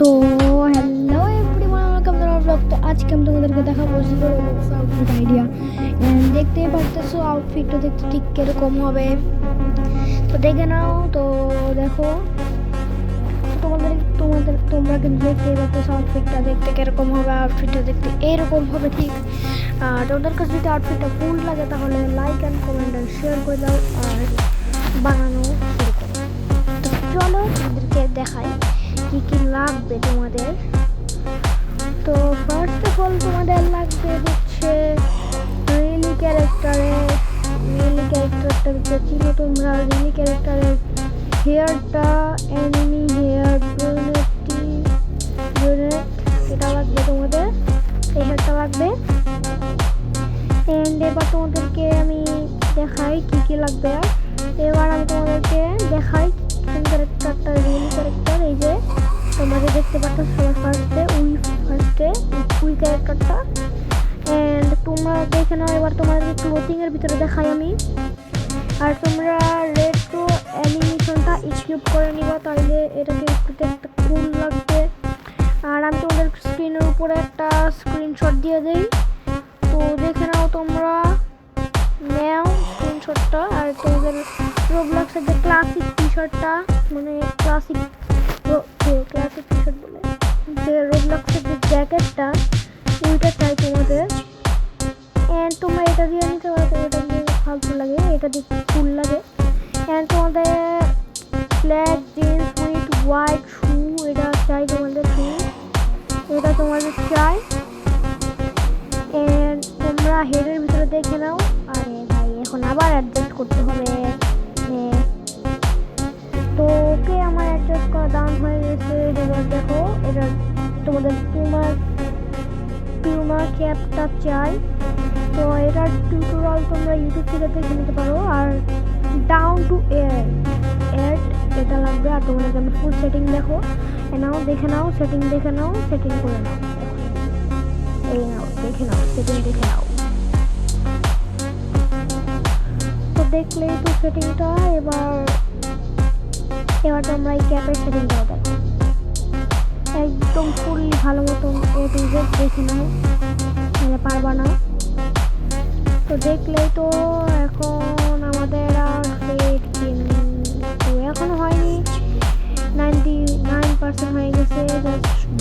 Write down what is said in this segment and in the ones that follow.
তো hello everyone, welcome to our blog. তো আজকে আমি তোমাদেরকে দেখাবো জিরো রোবক্স আউটফিট আইডিয়া। দেখতেই পারতেছো আউটফিটটা দেখতে ঠিক কিরকম হবে, তো দেখে নাও। তো দেখো, তোমরা কিন্তু দেখতেই পারতেছো আউটফিটটা দেখতে কিরকম হবে। আউটফিটটা দেখতে এরকম হবে ঠিক। আর তোমাদের কাছে যদি আউটফিটটা ফুল লাগে তাহলে like and comment and share করে দাও আর বানানো শুরু করো। তো চলো তোমাদেরকে দেখাই কি কি লাগবে তোমাদের। তো ফার্স্ট অফ অল তোমাদের লাগবে হচ্ছে রিলি ক্যারেক্টারটা চিনো তোমরা। রিলি ক্যারেক্টারের হেয়ারটা অ্যানিমি হেয়ার ব্রুনেট, এটা লাগবে তোমাদের, এই হেয়ারটা লাগবে। অ্যান্ড এবার তোমাদেরকে আমি দেখাই কি কি লাগবে। এবার আমি তোমাদেরকে দেখাই কোন ক্যারেক্টারটা রিয়েলি ক্যারেক্টার। এই যে তোমরা যে দেখতে পাচ্ছ সবার ফার্স্টে উই ক্যারেক্টারটা। অ্যান্ড তোমরা দেখে নাও। এবার তোমাদের ক্লোথিংয়ের ভিতরে দেখাই আমি। আর তোমরা রেট্রো অ্যানিমেশনটা স্কিপ করে নিবা, তাইলে এটাকে একটু একটা কুল লাগবে। আর আমি তোমাদের স্ক্রিনের উপরে একটা স্ক্রিনশট দিয়ে দিই, তো দেখে নাও তোমরা, নাও স্ক্রিনশটটা। আর তোমাদের রোবলক্সের যে ক্লাসিক টি শার্টটা, মানে ক্লাসিক টি শার্ট বলে যে রোবলক্সের যে জ্যাকেটটা, ওইটা চাই তোমাদের। অ্যান্ড তোমরা এটা দিয়ে নিতে পারো, এটা দিয়ে ফালতু লাগে, এটা দিয়ে ফুল লাগে। অ্যান্ড তোমাদের ব্ল্যাক জিন্স উইথ হোয়াইট শু, এটা চাই তোমাদের শু, এটা তোমাদের চাই। অ্যান্ড তোমরা হেডের ভিতরে দেখে নাও। আরে ভাই এখন আবার অ্যাডজাস্ট করতে হবে। তো ওকে, আমার অ্যাডজাস্ট করা দাম হয়ে গেছে। এবার দেখো, এটা তোমাদের পিউমা ক্যাপটা চাই। তো এটার টিউটোরিয়াল তোমরা ইউটিউব থেকে দেখে নিতে পারো। আর ডাউন টু এয়ার এটা লাগবে। আর তোমাদের আমি ফুল সেটিং দেখো দেখে নাও, সেটিং করে নাও, এই নাও দেখে নাও, সেটিং দেখে নাও। তো দেখলেই তো সেটিংটা। এবার তোমরা এই ক্যাপের সেটিংটাও দেখো, একদম ফুললি ভালো মতন এ টু জেড দেখে নাও, মানে পারবা না। তো দেখলেই তো। এখন আমাদের আউটফিট কিন্তু এখনো হয়নি, 99% হয়ে গেছে।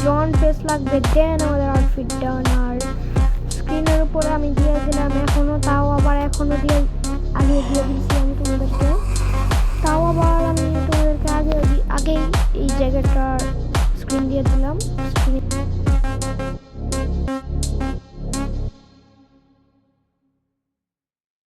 জন ফেস লাগবে, দেন আমাদের আউটফিট ডান। আর স্ক্রিনের উপরে আমি দিয়ে দিলাম এখনো আগে দিয়ে দিচ্ছি আমি তোমাদেরকে। তাও আবার আমি তোমাদেরকে আগেই এই জায়গাটার স্ক্রিন দিয়ে দিলাম।